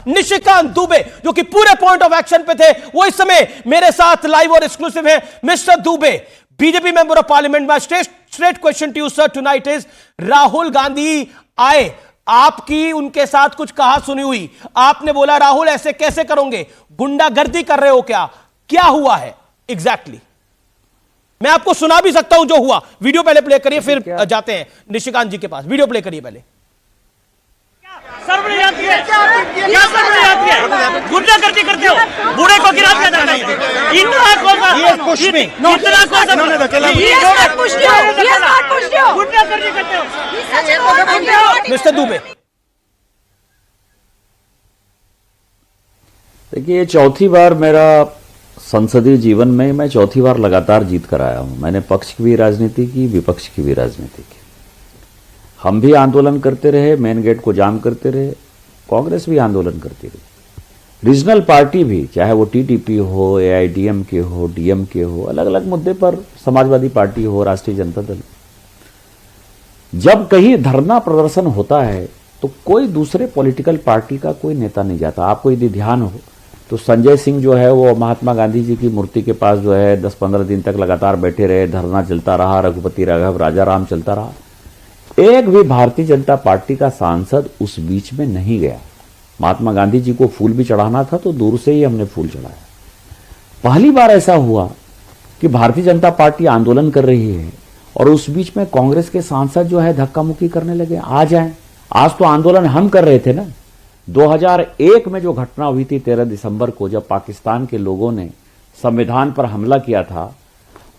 निशिकांत दुबे, जो कि पूरे पॉइंट ऑफ एक्शन पे थे, वो इस समय मेरे साथ लाइव और एक्सक्लूसिव है। Mister Dubey, BJP member of parliament, my straight question to you sir tonight is, Rahul Gandhi आए, आपकी उनके साथ कुछ कहा सुनी हुई, आपने बोला राहुल ऐसे कैसे करोगे, गुंडागर्दी कर रहे हो क्या हुआ है एग्जैक्टली? मैं आपको सुना भी सकता हूं जो हुआ। वीडियो पहले प्ले करिए, फिर जाते हैं निशिकांत जी के पास। वीडियो प्ले करिए पहले। गुंडागर्दी करते हो, बूढ़े को गिरा दिया जाता है। इतना गुंडागर्दी करते हो मिस्टर दुबे। देखिए, चौथी बार मेरा संसदीय जीवन में मैं चौथी बार लगातार जीत कर आया हूं। मैंने पक्ष की भी राजनीति की, विपक्ष की भी राजनीति की। हम भी आंदोलन करते रहे, मेन गेट को जाम करते रहे, कांग्रेस भी आंदोलन करती रही, रीजनल पार्टी भी, चाहे वो टीडीपी हो, एआईडीएमके हो, डीएमके हो, अलग अलग मुद्दे पर, समाजवादी पार्टी हो, राष्ट्रीय जनता दल। जब कहीं धरना प्रदर्शन होता है तो कोई दूसरे पॉलिटिकल पार्टी का कोई नेता नहीं जाता। आपको यदि ध्यान हो तो संजय सिंह जो है वो महात्मा गांधी जी की मूर्ति के पास जो है 10-15 दिन तक लगातार बैठे रहे, धरना चलता रहा, रघुपति राघव राजाराम चलता रहा। एक भी भारतीय जनता पार्टी का सांसद उस बीच में नहीं गया। महात्मा गांधी जी को फूल भी चढ़ाना था तो दूर से ही हमने फूल चढ़ाया। पहली बार ऐसा हुआ कि भारतीय जनता पार्टी आंदोलन कर रही है और उस बीच में कांग्रेस के सांसद जो है धक्का मुक्की करने लगे, आ जाएं। आज तो आंदोलन हम कर रहे थे ना। 2001 में जो घटना हुई थी 13 दिसंबर को, जब पाकिस्तान के लोगों ने संविधान पर हमला किया था,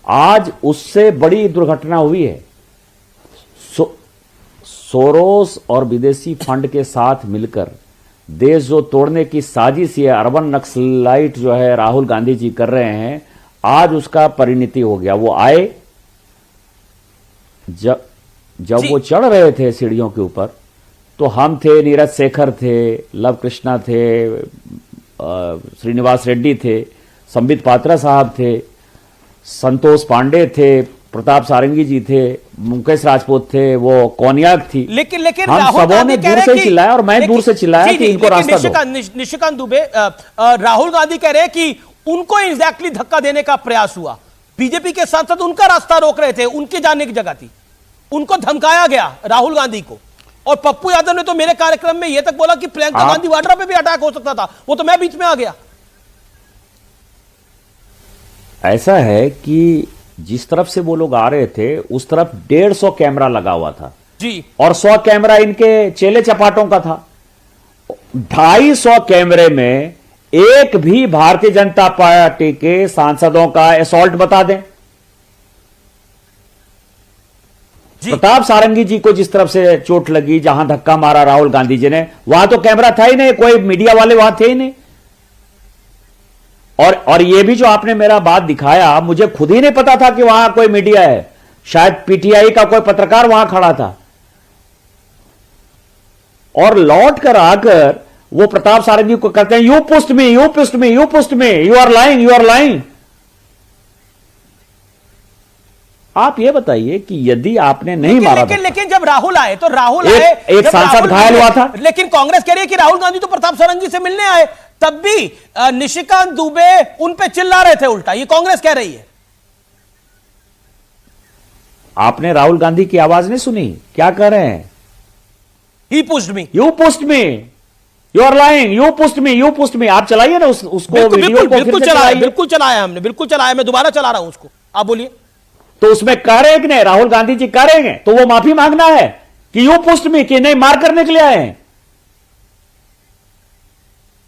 आज उससे बड़ी दुर्घटना हुई है। सोरोस और विदेशी फंड के साथ मिलकर देश जो तोड़ने की साजिश ये अर्बन नक्सलाइट जो है राहुल गांधी जी कर रहे हैं, आज उसका परिणति हो गया। वो आए, जब वो चढ़ रहे थे सीढ़ियों के ऊपर, तो हम थे, नीरज शेखर थे, लव कृष्णा थे, श्रीनिवास रेड्डी थे, संबित पात्रा साहब थे, संतोष पांडे थे, प्रताप सारंगी जी थे, मुकेश राजपूत थे, वो कौनियाक थी। लेकिन हम सबों ने दूर से चिल्लाया और मैं दूर से चिल्लाया कि इनको रास्ता दो। निशिकांत दुबे, राहुल गांधी कह रहे हैं कि उनको एग्जैक्टली धक्का देने का प्रयास हुआ। बीजेपी के सांसद उनका रास्ता रोक रहे थे, उनके जाने की जगह थी, उनको धमकाया गया राहुल गांधी को। और पप्पू यादव ने तो मेरे कार्यक्रम में यह तक बोला कि प्रियंका गांधी वाड्रा पे भी अटैक हो सकता था, वो तो मैं बीच में आ गया। ऐसा है कि जिस तरफ से वो लोग आ रहे थे उस तरफ 150 कैमरा लगा हुआ था जी, और 100 कैमरा इनके चेले चपाटों का था। 250 कैमरे में एक भी भारतीय जनता पार्टी के सांसदों का असॉल्ट बता दें। प्रताप सारंगी जी को जिस तरफ से चोट लगी, जहां धक्का मारा राहुल गांधी जी ने, वहां तो कैमरा था ही नहीं, कोई मीडिया वाले वहां थे ही नहीं। और ये भी जो आपने मेरा बात दिखाया, मुझे खुद ही नहीं पता था कि वहां कोई मीडिया है। शायद पीटीआई का कोई पत्रकार वहां खड़ा था। और लौट कर आकर वो प्रताप सारंगी को कहते हैं, you pushed me, you pushed me, you pushed me, you are lying, you are lying. आप ये बताइए कि यदि आपने नहीं मारा, लेकिन जब राहुल आए तो राहुल एक सांसद घायल हुआ था। लेकिन कांग्रेस कह रही है कि राहुल गांधी तो प्रताप सारंगी से मिलने आए, तब भी निशिकांत दुबे उन पे चिल्ला रहे थे उल्टा, ये कांग्रेस कह रही है। आपने राहुल गांधी की आवाज नहीं सुनी? क्या कह रहे हैं? He pushed me. You pushed me. You are lying. You pushed me. You pushed me. आप चलाइए ना उसको वीडियो को। बिल्कुल चलाया हमने, बिल्कुल चलाया। मैं दोबारा चला रहा हूं उसको, आप बोलिए। तो उसमें कह रहे हैं कि नहीं, राहुल गांधी जी कह रहे हैं तो वो माफी मांगना है कि यू पुस्ट मी, कि नहीं मार करने के लिए आए हैं।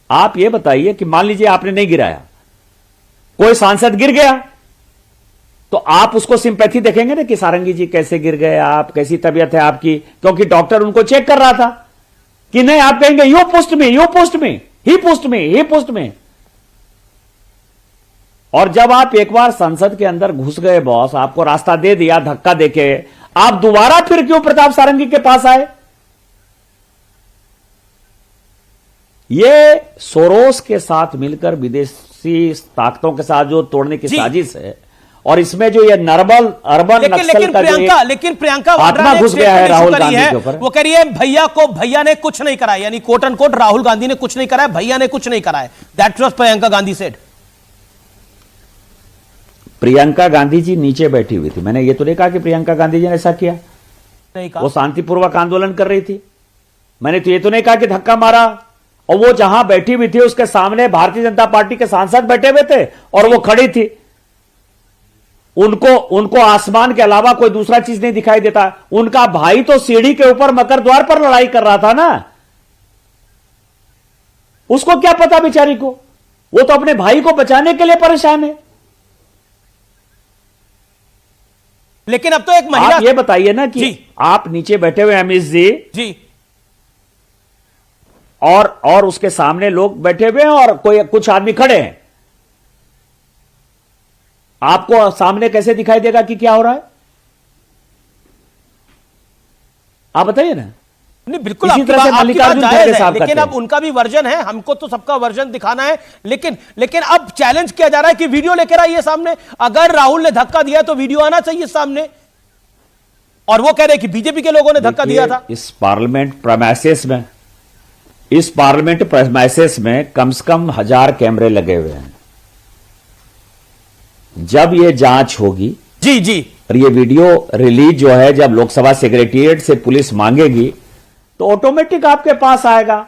आप ये बताइए कि मान लीजिए आपने नहीं गिराया, कोई सांसद गिर गया, तो आप उसको सिंपैथी देखेंगे ना कि सारंगी जी कैसे गिर गए, आप कैसी तबीयत है आपकी, क्योंकि डॉक्टर उनको चेक कर रहा था। कि नहीं, आप कहेंगे you pushed me, you pushed मी, ही पुस्ट मी, ही पुस्ट मी। और जब आप एक बार संसद के अंदर घुस गए बॉस, आपको रास्ता दे दिया धक्का देके, आप दोबारा फिर क्यों प्रताप सारंगी के पास आए? ये सोरोस के साथ मिलकर विदेशी ताकतों के साथ जो तोड़ने की साजिश है, और इसमें जो ये अर्बन नक्सल का जो लेकिन प्रियंका वाड्रा आत्मा ने घुस गया है statement राहुल issue करी गांधी है। के ऊपर। वो कह रही है भैया ने कुछ नहीं करा है, यानी quote and quote Rahul Gandhi ने कुछ नहीं करा है, भैया ने कुछ नहीं करा है। That was Priyanka Gandhi said. Priyanka Gandhi ji नीचे बैठी हुई थी, मैंने ये तो नहीं कहा कि प्रियंका गांधी जी ने ऐसा किया, नहीं कहा। वो शांतिपूर्वक आंदोलन कर रही थी। मैंने तो ये तो नहीं कहा कि धक्का मारा। और वो जहां बैठी हुई थी उसके सामने भारतीय जनता पार्टी के सांसद बैठे हुए थे और वो खड़ी थी। उनको आसमान के अलावा कोई दूसरा चीज नहीं दिखाई देता। उनका भाई तो सीढ़ी के ऊपर मकर द्वार पर लड़ाई कर रहा था ना, उसको क्या पता बेचारी को, वो तो अपने भाई को बचाने के लिए परेशान है। लेकिन अब तो एक महिला, आप ये बताइए ना कि जी। आप नीचे बैठे हुए अमित जी और उसके सामने लोग बैठे हुए हैं और कुछ आदमी खड़े हैं, आपको सामने कैसे दिखाई देगा कि क्या हो रहा है? आप बताइए ना। नहीं, बिल्कुल इसी आपकी तरह से बात मल्लिकार्जुन जायज खड़गे है, साहब लेकिन करते अब हैं। उनका भी वर्जन है, हमको तो सबका वर्जन दिखाना है। लेकिन अब चैलेंज किया जा रहा है कि वीडियो लेकर आइए सामने। अगर राहुल ने धक्का दिया तो वीडियो आना चाहिए सामने। और वो कह रहे हैं कि बीजेपी के लोगों ने धक्का दिया था। इस पार्लियामेंट प्रेमाइसेस में कम से कम 1000 कैमरे लगे हुए हैं। जब ये जांच होगी जी और ये वीडियो रिलीज जो है, जब लोकसभा सेक्रेटेरिएट से पुलिस मांगेगी तो ऑटोमेटिक आपके पास आएगा।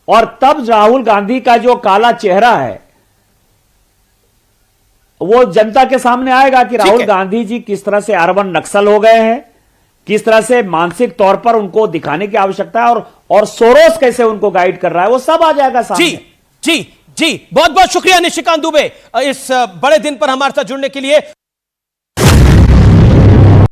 और तब राहुल गांधी का जो काला चेहरा है वो जनता के सामने आएगा कि राहुल गांधी जी किस तरह से अर्बन नक्सल हो गए हैं, किस तरह से मानसिक तौर पर उनको दिखाने की आवश्यकता है, और सोरोस कैसे उनको गाइड कर रहा है, वो सब आ जाएगा सामने। जी बहुत बहुत शुक्रिया निशिकांत दुबे इस बड़े दिन पर हमारे साथ जुड़ने के लिए।